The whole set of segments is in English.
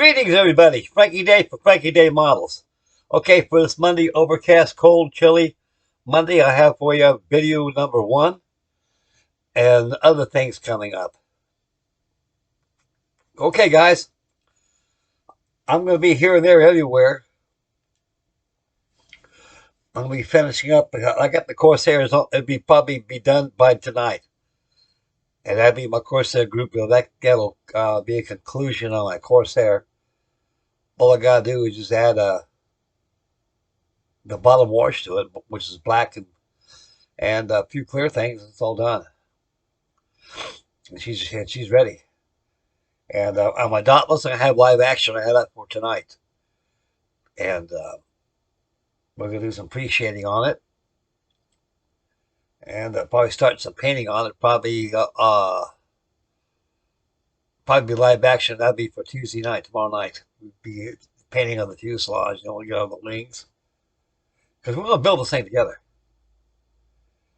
Greetings, everybody. Frankie Day for Frankie Day Models. Okay, for this Monday, overcast, cold, chilly Monday, I have for you video number 1 and other things coming up. Okay, guys, I'm going to be here and there everywhere. I'm going to be finishing up. I got the Corsairs. It'll probably be done by tonight. And that'll be my Corsair group. That'll be a conclusion on my Corsair. All I got to do is just add the bottom wash to it, which is black, and a few clear things. It's all done. And she's ready. And on my Dauntless, I have live action. I had that for tonight. And we're going to do some pre-shading on it. And probably start some painting on it. Probably be live action. That'll be for Tuesday night, tomorrow night. We'll be painting on the fuselage. We'll get on the wings. Because we're going to build this thing together.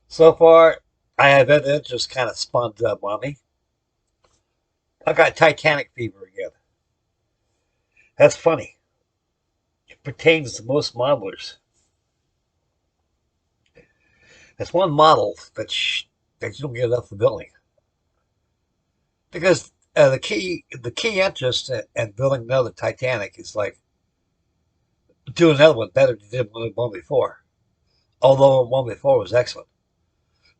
So far, I have it just kind of spun up on me. I got Titanic fever again. That's funny. It pertains to most modelers. It's one model that you don't get enough for building. Because the key interest in building another Titanic is like doing another one better than you did one before. Although one before was excellent.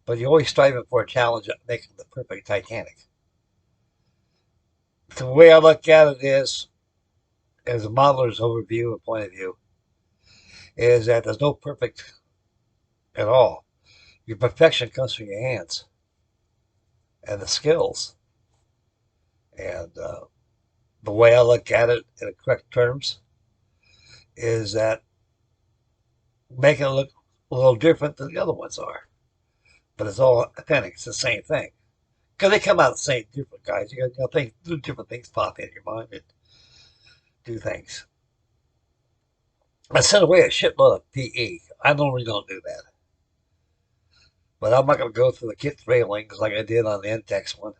But you're always striving for a challenge of making the perfect Titanic. The way I look at it is, as a modeler's overview and point of view, is that there's no perfect at all. Your perfection comes from your hands and the skills. And the way I look at it in the correct terms is that making it look a little different than the other ones are. But it's all authentic. It's the same thing. Because they come out the same different, guys. You got different things pop in your mind and do things. I sent away a shitload of PE. I normally don't do that. But I'm not going to go through the kit railings like I did on the Intex one.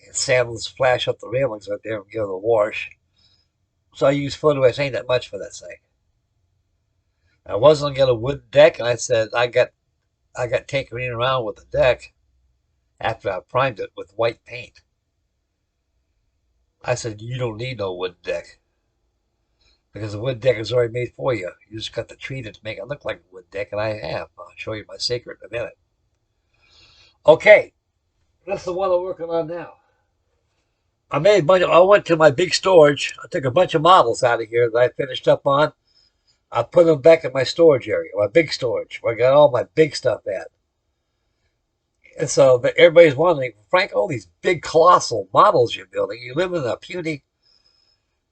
And sand and flash up the railings right there and give it a wash. So I use photo etch. Ain't that much for that thing. I was going to get a wood deck, and I said I got tinkering around with the deck after I primed it with white paint. I said, you don't need no wood deck. Because the wood deck is already made for you. You just got to treat it to make it look like a wood deck, and I have. I'll show you my secret in a minute. Okay, that's the one I'm working on now. I went to my big storage. I took a bunch of models out of here that I finished up on. I put them back in my storage area, my big storage, where I got all my big stuff at. And so everybody's wondering, Frank, all these big colossal models you're building, you live in a puny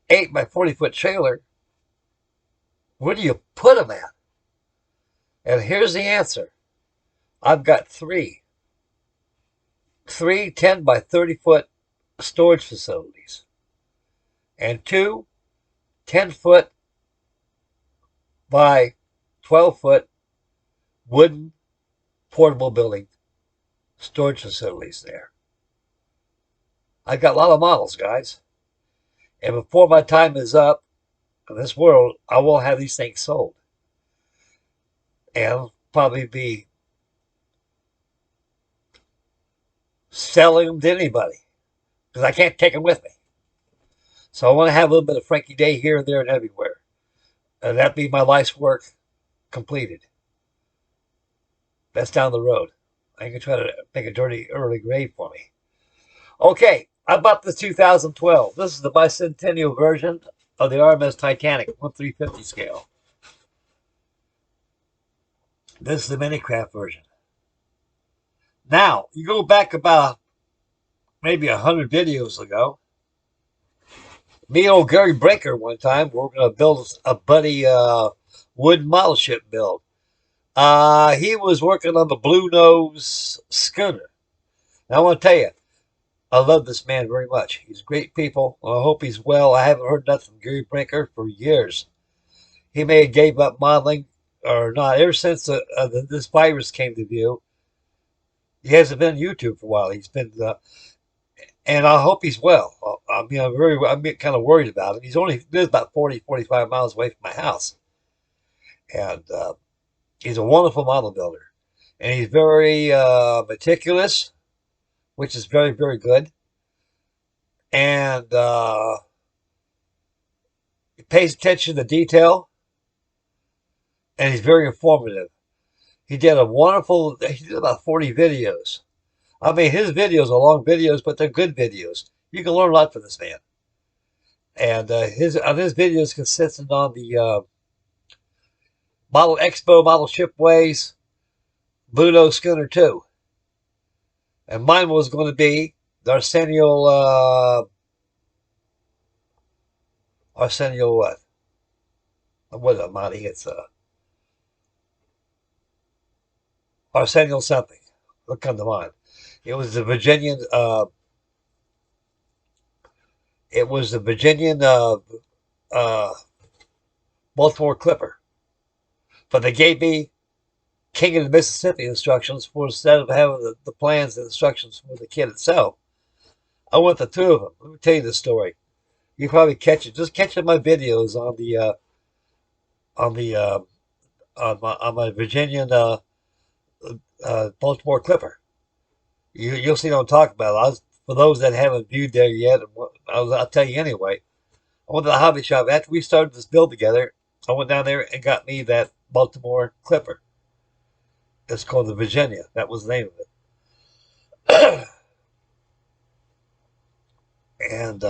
8 by 40-foot trailer. Where do you put them at? And here's the answer. I've got three 10 by 30-foot storage facilities and 2 10-foot by 12-foot wooden portable building storage facilities there. I've got a lot of models, guys. And before my time is up in this world, I will have these things sold. And probably be selling them to anybody. Because I can't take them with me. So I want to have a little bit of Frankie Day here and there and everywhere. And that'd be my life's work completed. That's down the road. I can try to make a dirty early grave for me. Okay, I bought the 2012. This is the Bicintenial version of the RMS TITANIC 1/350 scale. This is the Minicraft version. Now, you go back about maybe 100 videos ago. Me and old Gary Breaker one time, we were going to build a buddy wood model ship build. He was working on the Blue Nose schooner. Now, I want to tell you, I love this man very much. He's great people. I hope he's well. I haven't heard nothing from Gary Breaker for years. He may have gave up modeling or not. Ever since this virus came to view, he hasn't been on YouTube for a while. He's been and I hope he's well. I mean, I'm kind of worried about him. He's only lives about 40, 45 miles away from my house, and he's a wonderful model builder, and he's very meticulous, which is very, very good, and he pays attention to detail, and he's very informative. He did a wonderful. He did about 40 videos. I mean, his videos are long videos, but they're good videos. You can learn a lot from this man. And his videos consisted on the Model Expo, Model Shipways, Bluto Schooner 2. And mine was going to be the Arsenio what? What is it, Monty? It's Arsenio something. What come to mind? It was the Virginian, it was the Virginian uh, Baltimore Clipper. But they gave me King of the Mississippi instructions for instead of having the plans and instructions for the kit itself. I want the two of them. Let me tell you the story. You probably catch it. Just catch it in my videos on the on my Virginian Baltimore Clipper. You'll see what I'm talking about. For those that haven't viewed there yet, I'll tell you anyway. I went to the hobby shop after we started this build together. I went down there and got me that Baltimore Clipper. It's called the Virginia. That was the name of it. And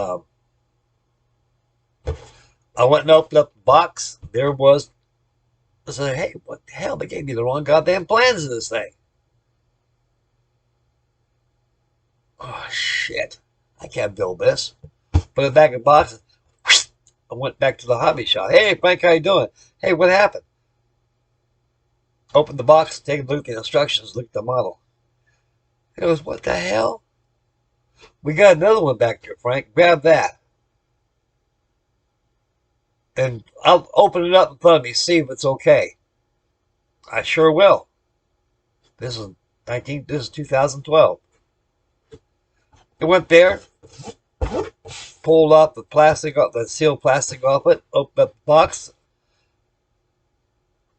I went and opened up the box. There was. I said, "Hey, what the hell? They gave me the wrong goddamn plans of this thing." Oh shit! I can't build this. Put it back in the box. I went back to the hobby shop. Hey, Frank, how you doing? Hey, what happened? Opened the box, take a look at the instructions, look at the model. It goes, what the hell? We got another one back there, Frank. Grab that. And I'll open it up in front of me, see if it's okay. I sure will. This is this is 2012. It went there, pulled off the plastic, the sealed plastic off it, opened up the box.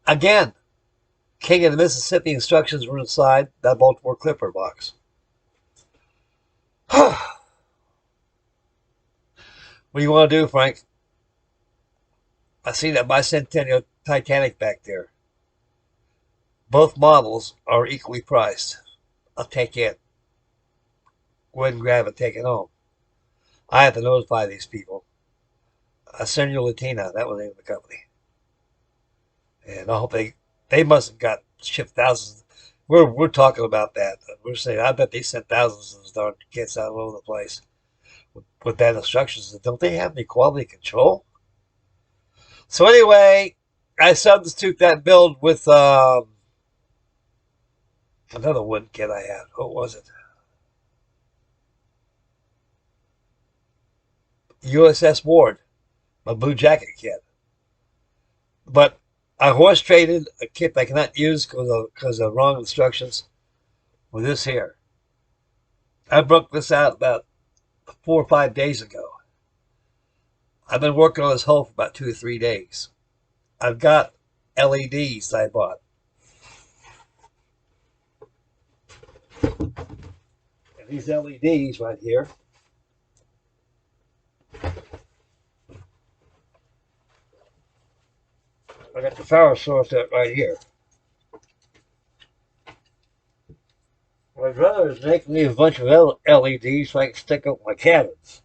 Again, King of the Mississippi instructions were inside that Baltimore Clipper box. What do you want to do, Frank? I see that Bicintenial Titanic back there. Both models are equally priced. I'll take it. Go ahead and grab it, take it home. I have to notify these people. Senor Latina, that was the name of the company. And I hope they must have got shipped thousands. We're talking about that. We're saying I bet they sent thousands of those darn kits out all over the place with bad instructions. Don't they have any quality control? So anyway, I substitute that build with another wooden kit I had. What was it? USS Ward, my blue jacket kit. But I horse traded a kit I cannot use because of wrong instructions with this here. I broke this out about 4 or 5 days ago. I've been working on this hull for about 2 or 3 days. I've got LEDs that I bought. And these LEDs right here, I got the power source right here. My brother is making me a bunch of LEDs so I can stick up my cabins.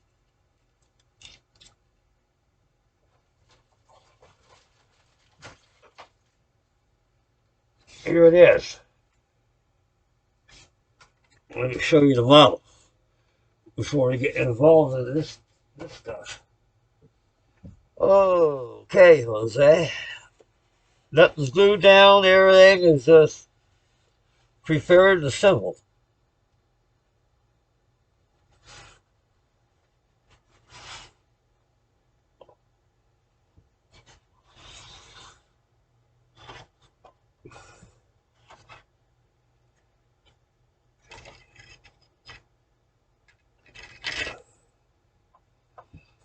Here it is. Let me show you the model before we get involved in this stuff. Okay, Jose. Nothing's glued down. Everything is just prepared and assembled.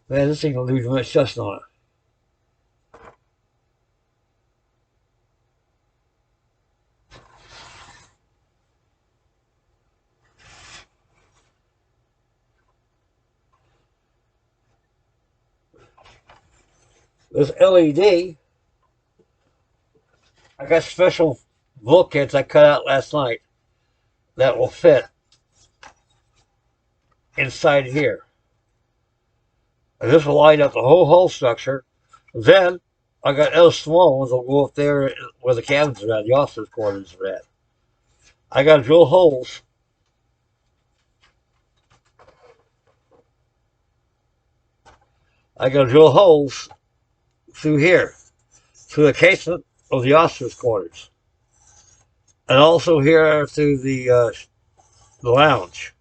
Man, this thing don't do much dust on it. This LED, I got special bulkheads I cut out last night that will fit inside here. And this will light up the whole hull structure. Then I got other small ones that will go up there where the cabins are at, the officers' quarters are at. I got to drill holes. I got to drill holes through here, through the casement of the officers' quarters, and also here through the lounge.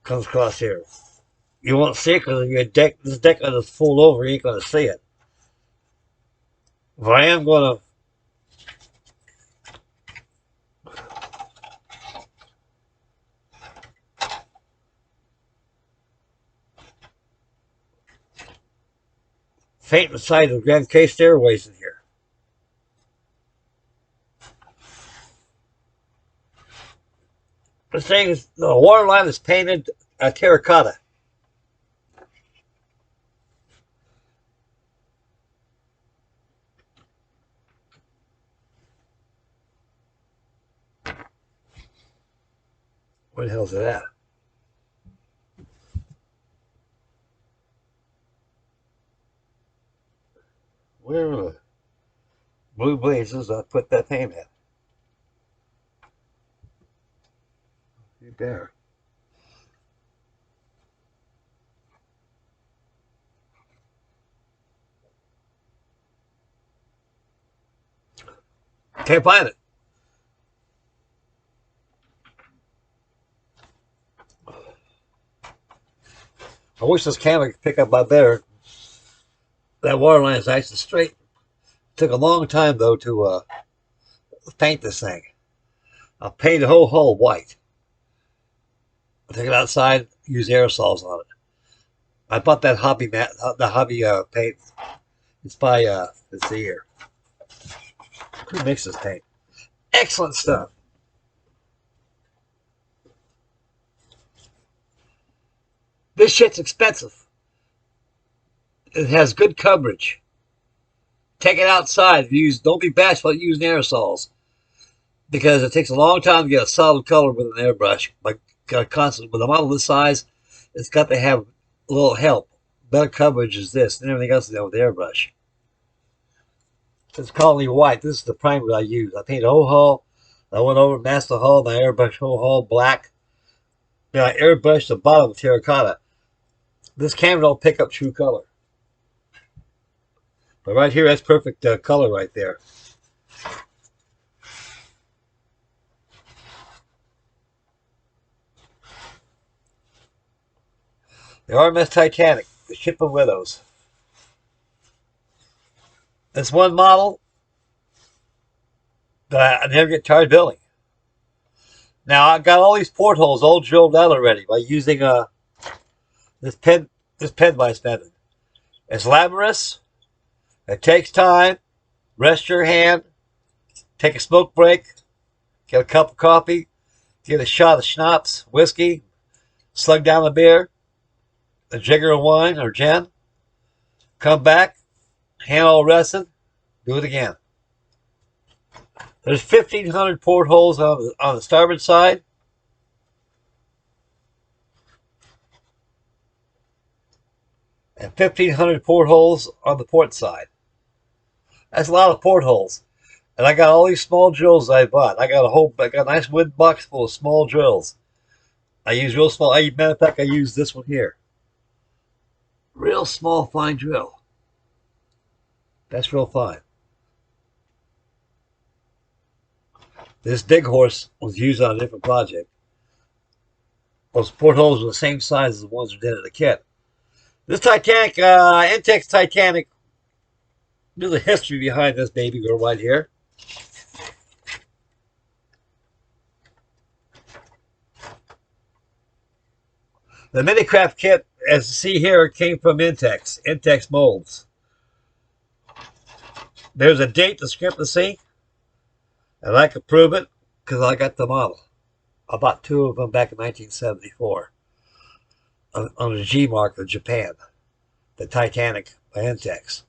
Comes across here. You won't see it because your deck, this deck is full over. You ain't going to see it. But I am going to paint the side of the Grand K stairways in here. This thing is, the water line is painted terracotta. Where the hell's it at? Where are the blue blazes I put that paint at? You there. Can't find it. I wish this camera could pick up my better. That water line is nice and straight. It took a long time though to paint this thing. I'll paint the whole hull white. I'll take it outside, use aerosols on it. I bought that hobby mat, the hobby paint. It's by it's here. Who makes this paint? Excellent stuff. This shit's expensive. It has good coverage. Take it outside. Don't be bashful using aerosols because it takes a long time to get a solid color with an airbrush. But constantly, with a model this size, it's got to have a little help. Better coverage is this, and everything else is done with the airbrush. It's colony white. This is the primer I use. I painted the whole hull. I went over, masked the hull, and I airbrushed the whole hull black. Then I airbrushed the bottom with terracotta. This camera don't pick up true color. But right here, that's perfect color right there. The RMS Titanic, the ship of widows. This one model that I never get tired building. Now I got all these portholes all drilled out already by using this pen vice method. It's laborious. It takes time. Rest your hand. Take a smoke break. Get a cup of coffee. Get a shot of schnapps, whiskey. Slug down a beer. A jigger of wine or gin. Come back. Hand all rested. Do it again. There's 1,500 portholes on the starboard side. And 1,500 portholes on the port side. That's a lot of portholes. And I got all these small drills I bought. I got a nice wood box full of small drills. I use real small. Matter of fact, I use this one here. Real small, fine drill. That's real fine. This dig horse was used on a different project. Those portholes were the same size as the ones we did at the kit. This Titanic, Intex Titanic, there's a history behind this baby girl right here. The Minicraft kit as you see here, it came from Intex molds. There's a date discrepancy, and I can prove it because I got the model. I bought two of them back in 1974 on the G mark of Japan, the Titanic by Intex.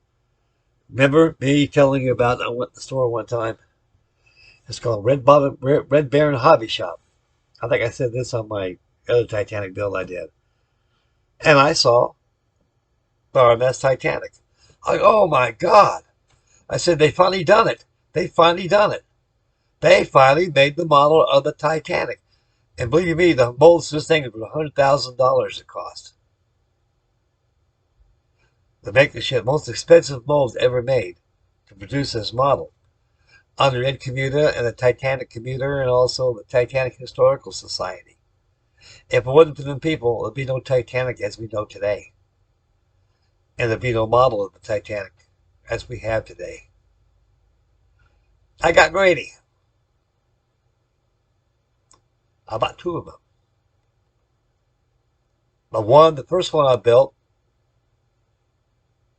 Remember me telling you about I went to the store one time? It's called Red Baron Hobby Shop. I think I said this on my other Titanic build I did. And I saw the RMS Titanic. Like, oh my God. I said, they finally done it. They finally done it. They finally made the model of the Titanic. And believe me, the molds this thing was $100,000 it cost. To make the shit most expensive molds ever made to produce this model. Under Ed Commuter and the Titanic Commuter and also the Titanic Historical Society. If it wasn't for them people, there'd be no Titanic as we know today. And there'd be no model of the Titanic as we have today. I got greedy. I bought two of them. The first one I built,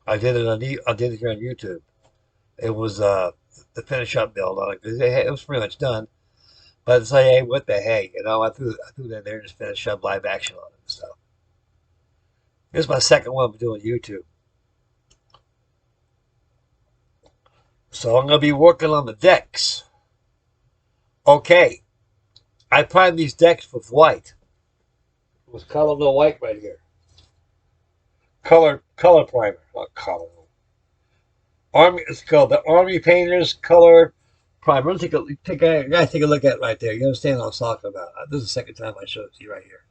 I did it here on YouTube. It was the finish up build on it because it was pretty much done. But it's like, hey, what the heck? You know, I threw that there and just finished up live action on it and stuff. Here's my second one I'm doing YouTube. So I'm going to be working on the decks. Okay. I primed these decks with white. It was color no white right here. Color primer, not color. It's called the Army Painters Color Primer. Take a look at it right there. You understand what I'm talking about? This is the second time I showed it to you right here.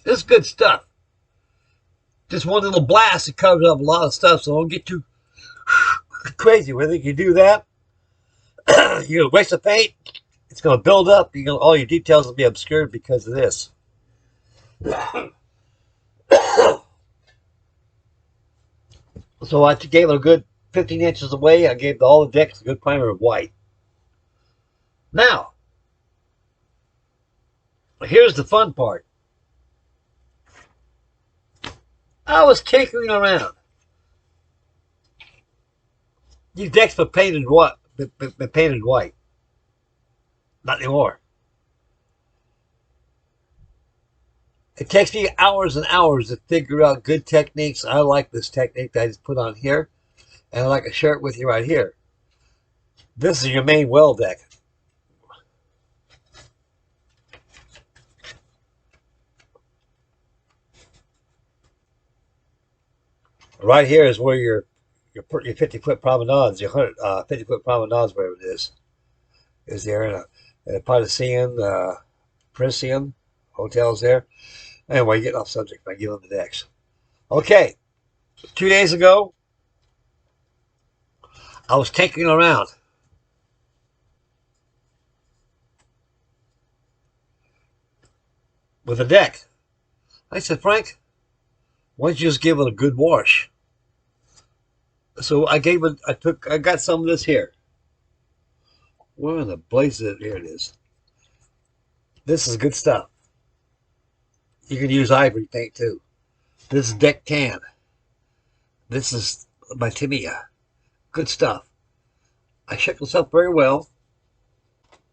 This is good stuff. Just one little blast, it covers up a lot of stuff, so don't get too crazy with it. You do that, you're going to waste the paint. It's going to build up. All your details will be obscured because of this. So I gave it a good 15 inches away. I gave all the decks a good primer of white. Now, here's the fun part. I was tinkering around. These decks were painted white. Not anymore. It takes me hours and hours to figure out good techniques. I like this technique that I just put on here. And I like to share it with you right here. This is your main well deck. Right here is where your 50-foot promenades, your 50-foot promenades, wherever it is there in a Parisian hotels there. Anyway, getting off subject by giving the decks. Okay, 2 days ago, I was tinkering around. With a deck. I said, Frank, why don't you just give it a good wash? So I got some of this here. Where in the blazes? Here it is. This is good stuff. You can use ivory paint too. This is deck tan. This is bicintinial. Good stuff. I shook this up very well.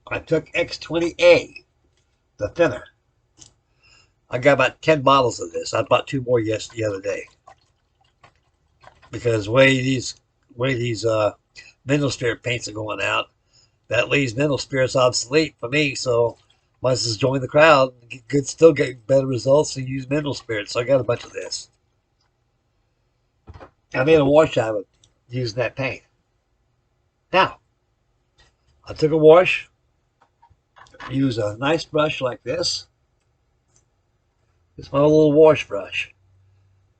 I took X20A, the thinner. I got about 10 bottles of this. I bought 2 more the other day. Because the way these mineral spirit paints are going out, that leaves mineral spirits obsolete for me. So might as well join the crowd and still get better results and use mineral spirits. So I got a bunch of this. I made a wash out of it using that paint. Now, I took a wash, use a nice brush like this. It's my little wash brush.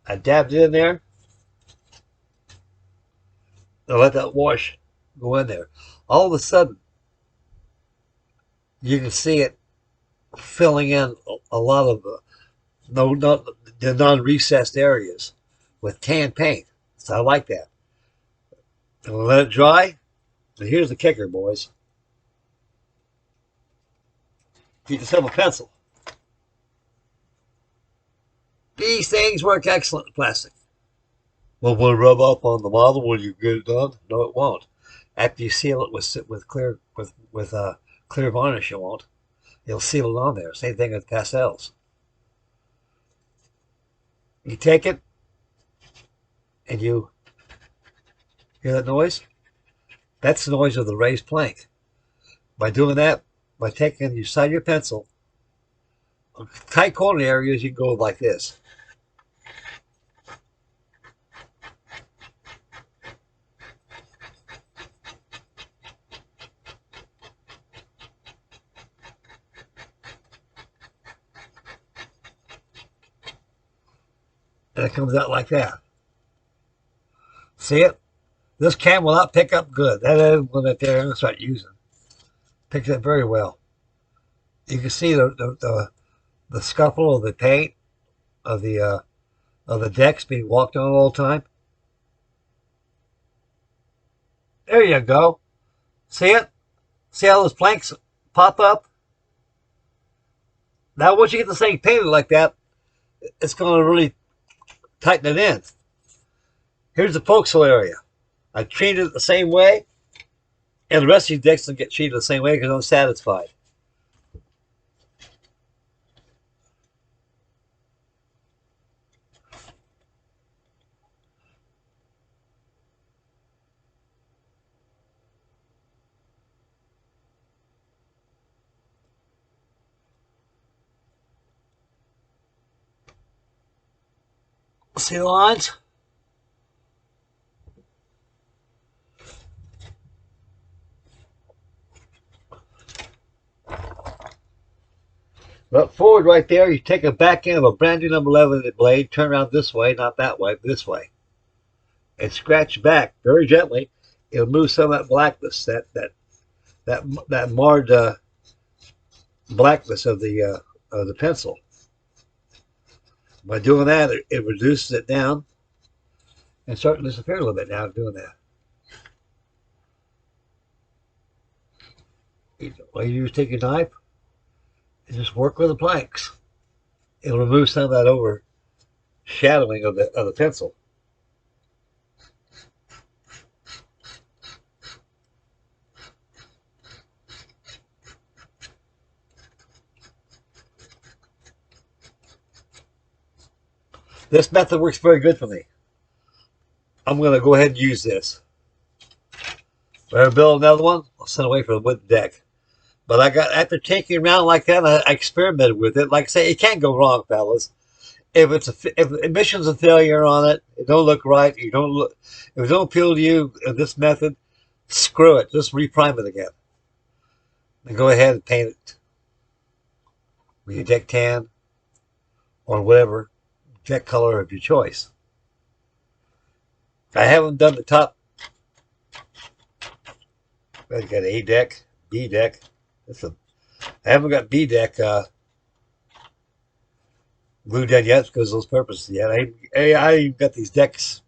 I dabbed it in there. I let that wash go in there. All of a sudden, you can see it filling in a lot of the non-recessed areas with tan paint. So I like that. And we'll let it dry. And here's the kicker, boys. You just have a pencil. These things work excellent in plastic. Well, will it rub up on the model when you get it done? No, it won't. After you seal it with clear varnish, it won't. It'll seal it on there. Same thing with pastels. You take it and you hear that noise? That's the noise of the raised plank. By doing that, by taking your side of your pencil, tight corner areas, you can go like this. And it comes out like that. See it? This cam will not pick up good. That is one that they're going to start using. Picks up very well. You can see the scuffle of the paint of the decks being walked on all the time. There you go. See it? See how those planks pop up? Now, once you get the thing painted like that, it's going to really tighten it in. Here's the forecastle area. I treated it the same way, and the rest of these decks will get treated the same way because I'm satisfied. See the lines? Look forward right there. You take a back end of a brand new number 11 blade, turn around this way, not that way, this way, and scratch back very gently. It'll move some of that blackness, that marred blackness of the pencil. By doing that, it reduces it down and starting to disappear a little bit now doing that. All you do is take your knife and just work with the planks. It'll remove some of that overshadowing of the pencil. This method works very good for me. I'm going to go ahead and use this. If I ever build another one, I'll send away for the wooden deck. But after taking it around like that, I experimented with it. Like I say, it can't go wrong, fellas. If emission's a failure on it, it don't look right. If it don't appeal to you in this method, screw it. Just reprime it again. And go ahead and paint it with your deck tan or whatever deck color of your choice. I haven't done the top. I got A deck, B deck. I haven't got B deck glued in yet because of those purposes yet. I even got these decks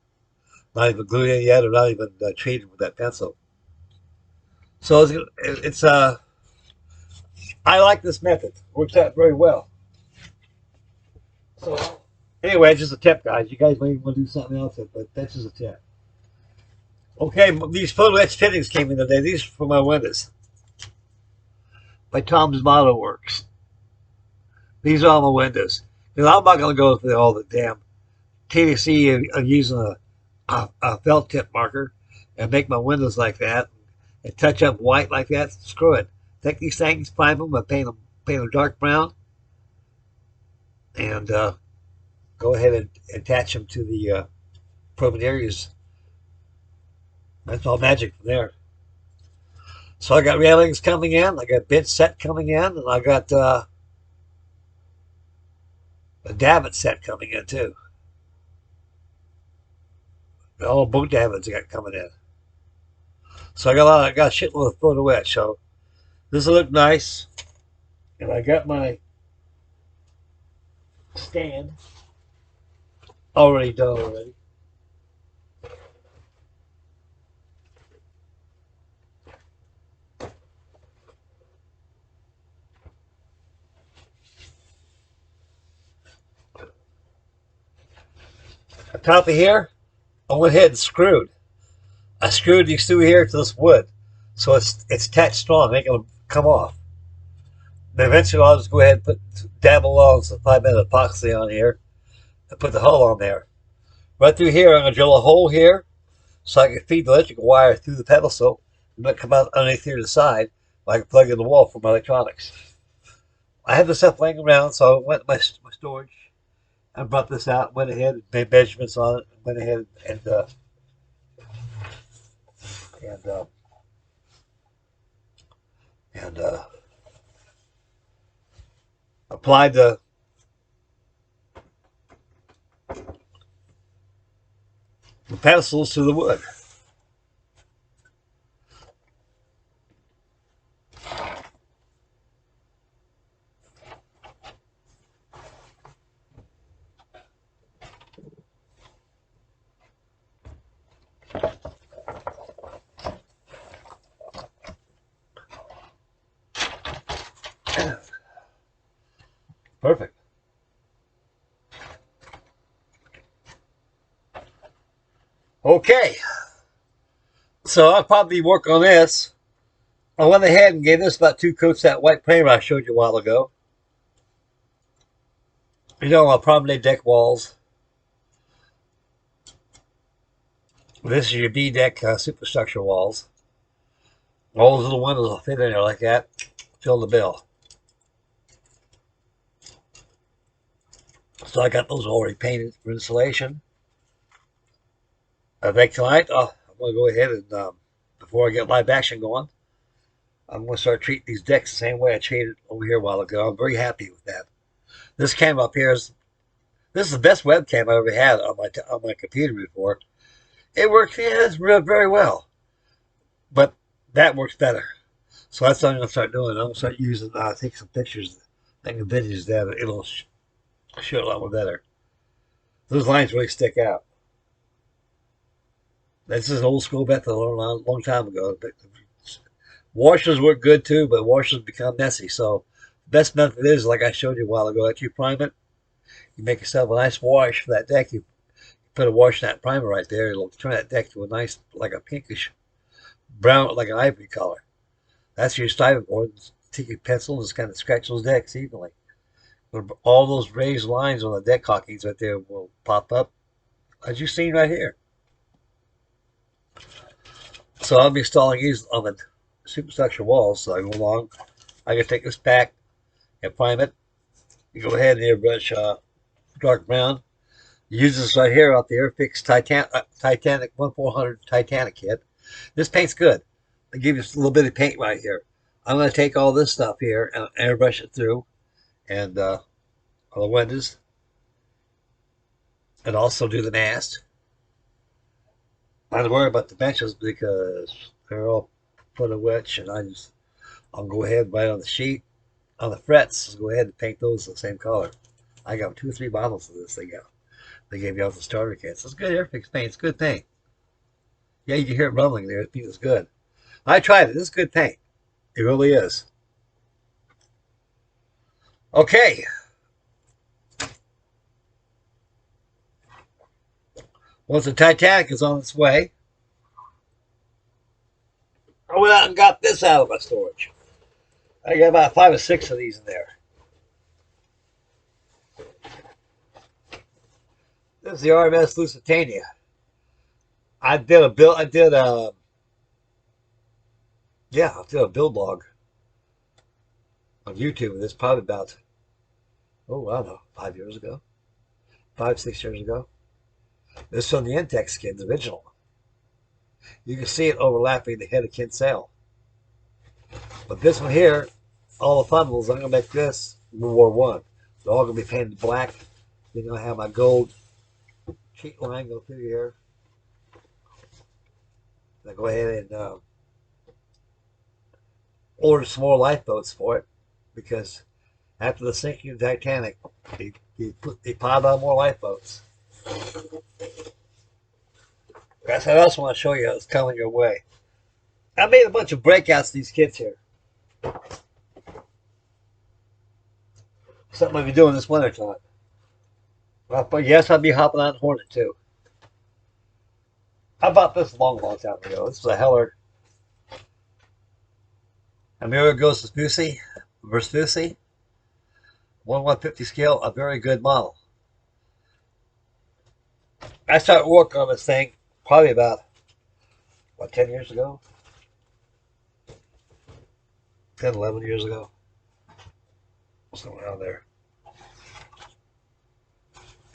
not even glued in yet, or not even treated with that pencil. So it's I like this method. Works out very well. So anyway, just a tip, guys. You guys may want to do something else, but that's just a tip. Okay, these photo etch fittings came in today. These are for my windows by Tom's Model Works. These are all my windows. Now, I'm not going to go through all the damn TDC of using a felt tip marker and make my windows like that and touch up white like that. Screw it. Take these things, prime them, and paint them dark brown, and go ahead and attach them to the probing areas. That's all magic from there. So I got railings coming in, I got bench set coming in, and I got a davit set coming in too. All both davits I got coming in. So I got a shitload of photo etch. So this will look nice. And I got my stand already done already. top of here, I went ahead and screwed. I screwed these through here to this wood, so it's attached strong. It ain't gonna come off. Then eventually, I'll just go ahead and dabble along some 5-minute epoxy on here and put the hull on there. Right through here, I'm gonna drill a hole here so I can feed the electrical wire through the pedestal and let it come out underneath here to the side. I can plug in the wall for my electronics. I have this stuff laying around, so I went to my storage. I brought this out, went ahead and made measurements on it, went ahead and applied the pedestals to the wood. Perfect. Okay. So I'll probably work on this. I went ahead and gave this about 2 coats of that white primer I showed you a while ago. You know, promenade deck walls. This is your B deck superstructure walls. All those little windows will fit in there like that. Fill the bill. So I got those already painted for insulation. I think tonight I'm going to go ahead and, before I get live action going, I'm going to start treating these decks the same way I treated over here a while ago. I'm very happy with that. This cam up here is the best webcam I ever had on my computer before. It works, yeah, it's very well, but that works better. So that's what I'm going to start doing. I'm going to start using, take some pictures, taking videos that it'll show a lot more better. Those lines really stick out. This is an old school method a long time ago. But washers work good too, but washers become messy. So the best method is, like I showed you a while ago, after you prime it, you make yourself a nice wash for that deck. You put a wash in that primer right there. It'll turn that deck to a nice, like a pinkish brown, like an ivory color. That's your striving board. Take your pencil and just kind of scratch those decks evenly. All those raised lines on the deck caulkings right there will pop up, as you've seen right here. So I'll be installing these on the superstructure walls. So I go along. I can take this back and prime it. You go ahead and airbrush dark brown. Use this right here off the Airfix Titanic 1400 Titanic kit. This paint's good. I give you a little bit of paint right here. I'm going to take all this stuff here and airbrush it through, and on the windows, and also do the mast. I don't worry about the benches because they're all put a wetch, and I'll go ahead right on the sheet, on the frets, go ahead and paint those the same color. I got 2 or 3 bottles of this thing out. They gave me all the starter kits. It's good Airfix paint. It's good paint. Yeah, you can hear it rumbling there. It feels good. I tried it. This is good paint. It really is. Okay. Once the Titanic is on its way, I went out and got this out of my storage. I got about 5 or 6 of these in there. This is the RMS Lusitania. I did a build build log on YouTube. This probably about, I don't know, 5 years ago, 5, 6 years ago. This is from the Intex skin, the original. You can see it overlapping the head of Kinsale. But this one here, all the funnels, I'm going to make this World War One. They're all going to be painted black. Then I have my gold cheat line go through here. I go ahead and order some more lifeboats for it, because after the sinking of the Titanic, they piled on more lifeboats. Guys, I also want to show you how it's coming your way. I made a bunch of breakouts of these kits here. Something I'll be doing this winter time. But yes, I'll be hopping on Hornet too. I bought this a long time ago. This is a Heller Amerigo Vespucci 1/150 scale, a very good model. I started work on this thing probably about, what, 10 years ago? 10, 11 years ago. Somewhere around there.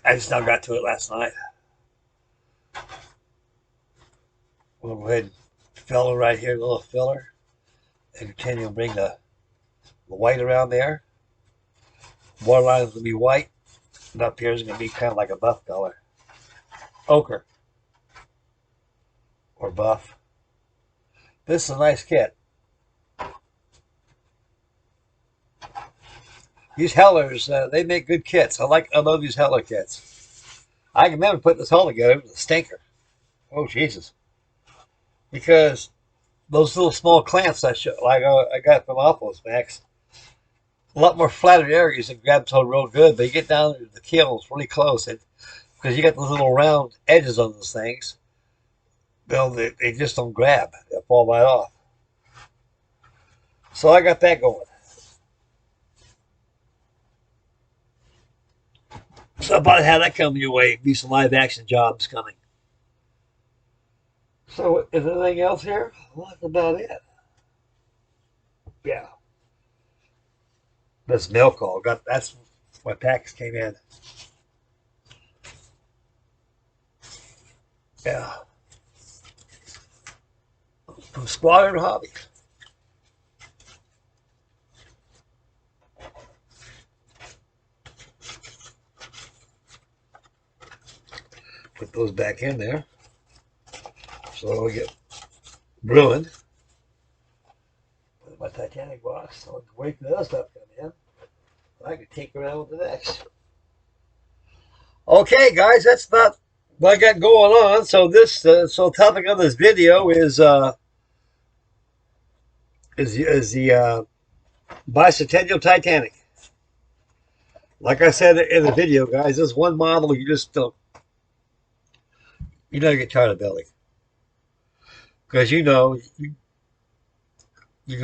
I just now got to it last night. We'll go ahead and filler right here, a little filler. And continue to bring the white around there. Waterline is going to be white. And up here is going to be kind of like a buff color. Ochre. Or buff. This is a nice kit. These Hellers, they make good kits. I love these Heller kits. I can remember putting this all together. It was a stinker. Oh, Jesus. Because those little small clamps I got from Office Max, a lot more flatter areas and grabs hold real good, but you get down to the keel, it's really close. Because you got those little round edges on those things, they just don't grab. They fall right off. So I got that going. So about how that coming your way, be some live action jobs coming. So is there anything else here? Well, that's about it. Yeah. This mail call that's my package came in. Yeah. From Squadron Hobby. Put those back in there. So I'll get ruined. Put in my Titanic box. So I can wait for the other stuff to come in. I can take around with the next. Okay, guys, that's about what I got going on. So so topic of this video is the Bicintenial Titanic. Like I said in the video, guys, this one model you just don't, you get tired of building. Because you can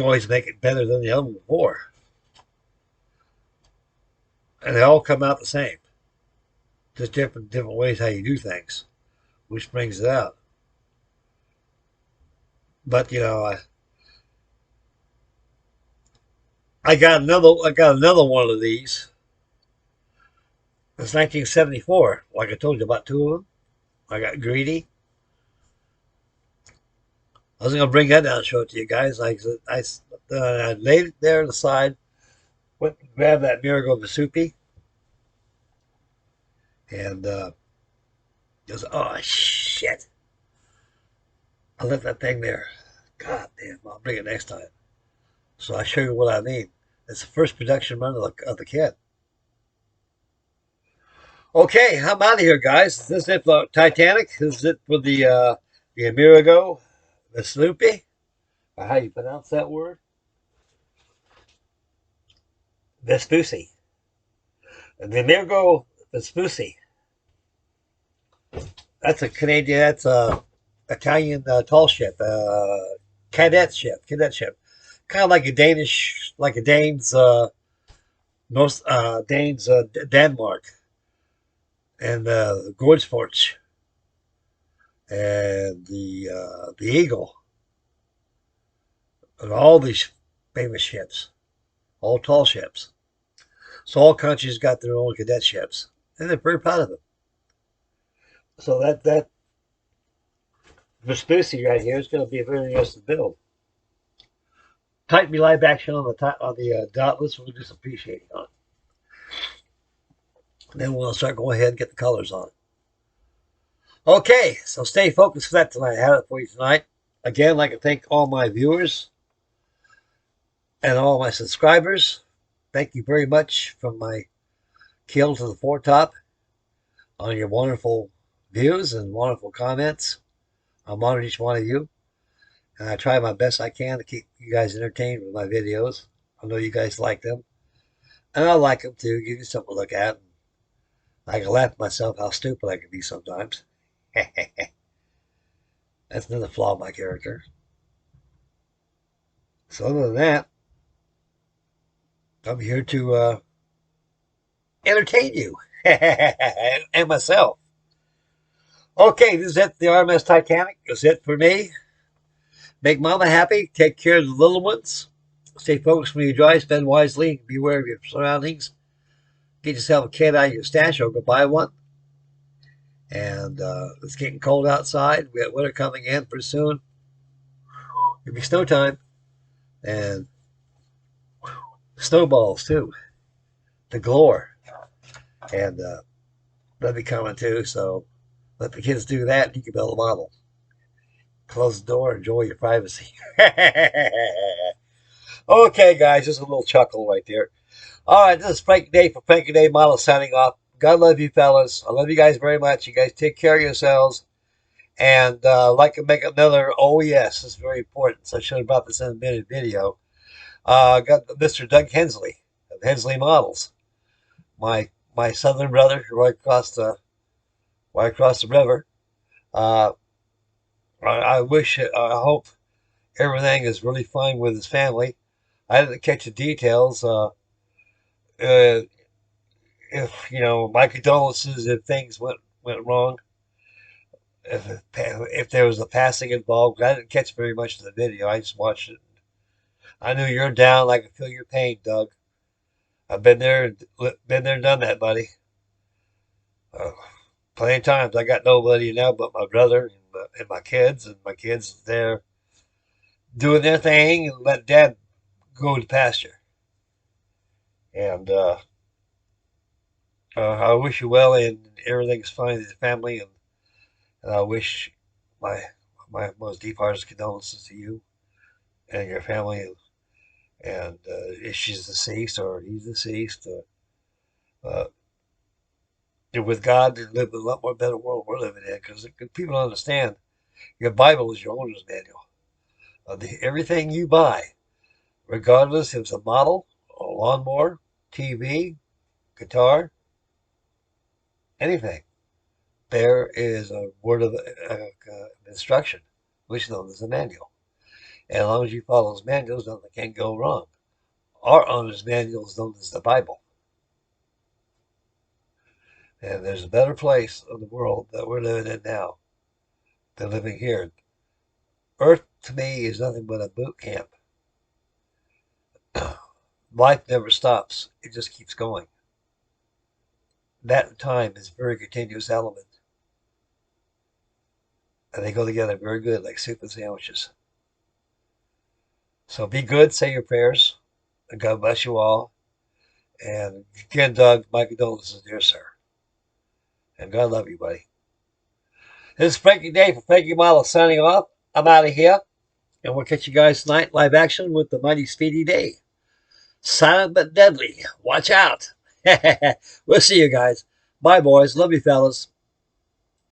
always make it better than the other one before. And they all come out the same. Just different ways how you do things, which brings it out. But I got another one of these. It's 1974. Like I told you about two of them. I got greedy. I was gonna bring that down and show it to you guys. I laid it there on the side. Went and grabbed that Miracle Vespucci. And goes, oh shit! I left that thing there. God damn! I'll bring it next time. So I show you what I mean. It's the first production run of the kit. Okay, I'm out of here, guys. This is it for Titanic. This is it for the Amerigo Vespucci. Or how you pronounce that word? Vespucci. The Amerigo Vespucci. That's a Canadian. That's a Italian tall ship, cadet ship, kind of like a Danes, Danes, Denmark, and the Gorgeforts, and the Eagle, and all these famous ships, all tall ships. So all countries got their own cadet ships, and they're very proud of them. So that Vespucci right here is going to be a very interesting build. Type me live action on the dotless. We'll do some appreciating on it. Then we'll start going ahead and get the colors on it. Okay, so stay focused for that tonight. I have it for you tonight. Again, I'd like to thank all my viewers and all my subscribers. Thank you very much from my keel to the foretop on your wonderful views and wonderful comments. I'm honored each one of you. And I try my best I can to keep you guys entertained with my videos. I know you guys like them. And I like them too. Give you something to look at. I can laugh at myself how stupid I can be sometimes. That's another flaw of my character. So other than that, I'm here to entertain you and myself. Okay, this is it. The RMS Titanic. This is it for me. Make mama happy. Take care of the little ones. Stay focused when you drive. Spend wisely. Beware of your surroundings. Get yourself a cat out of your stash or go buy one. And it's getting cold outside. We got winter coming in pretty soon. It'll be snow time. And snowballs, too. The galore. And that'll be coming, too. So let the kids do that. You can build a model. Close the door. Enjoy your privacy. Okay, guys. Just a little chuckle right there. All right, this is Frankie Day for Frankie Day Models signing off. God love you, fellas. I love you guys very much. You guys take care of yourselves. And like to make another, oh yes, this is very important. So I should have brought this in a minute video. Got Mr. Doug Hensley of Hensley Models. My southern brother right across the river. Uh, I hope everything is really fine with his family. I didn't catch the details. If my condolences if things went wrong. If there was a passing involved, I didn't catch very much of the video. I just watched it. I knew you're down. I could feel your pain, Doug. I've been there and done that, buddy. Uh, Plenty of times. I got nobody now but my brother and my kids, and my kids there doing their thing and let Dad go to pasture. And I wish you well, and everything's fine with your family, and I wish my most deep heart's condolences to you and your family. And if she's deceased or he's deceased, you're with God and live in a lot more better world we're living in. Because people don't understand, your Bible is your owner's manual. Everything you buy, regardless if it's a model, a lawnmower, TV, guitar, anything, there is a word of instruction, which is known as a manual. And as long as you follow those manuals, nothing can go wrong. Our owner's manual is known as the Bible. And there's a better place in the world that we're living in now than living here. Earth, to me, is nothing but a boot camp. Life never stops. It just keeps going. That time is a very continuous element. And they go together very good, like soup and sandwiches. So be good, say your prayers, and God bless you all. And again, Doug, my condolences, dear sir. And God love you, buddy. This is Frankie Day for Frankie Model signing off. I'm out of here. And we'll catch you guys tonight, live action with the Mighty Speedy Day. Silent but deadly. Watch out. We'll see you guys. Bye, boys. Love you, fellas.